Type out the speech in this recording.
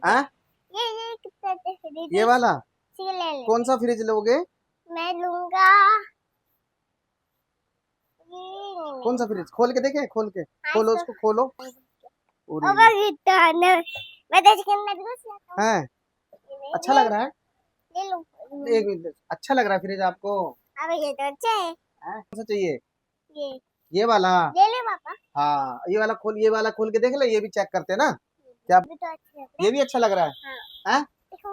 हाँ ये कितना फ्रिज ये वाला ले ले। कौन सा फ्रिज लोगे? मैं लूंगा कौन सा फ्रिज? खोल के देखे, खोल के खोलो उसको, खोलो। मैं तो इसके अंदर घुस जाता हूँ। है अच्छा लग रहा है? ले लो। एक मिनट, अच्छा लग रहा है फ्रिज आपको? अब ये तो अच्छा है। कौन सा चाहिए? ये ये वाला? ले ले पापा। हाँ ये वाला खोल, ये वाला खोल के देख ले, ये भी चेक करते हैं ना क्या? भी तो अच्छा है। ये भी अच्छा लग रहा है? हाँ। हैं?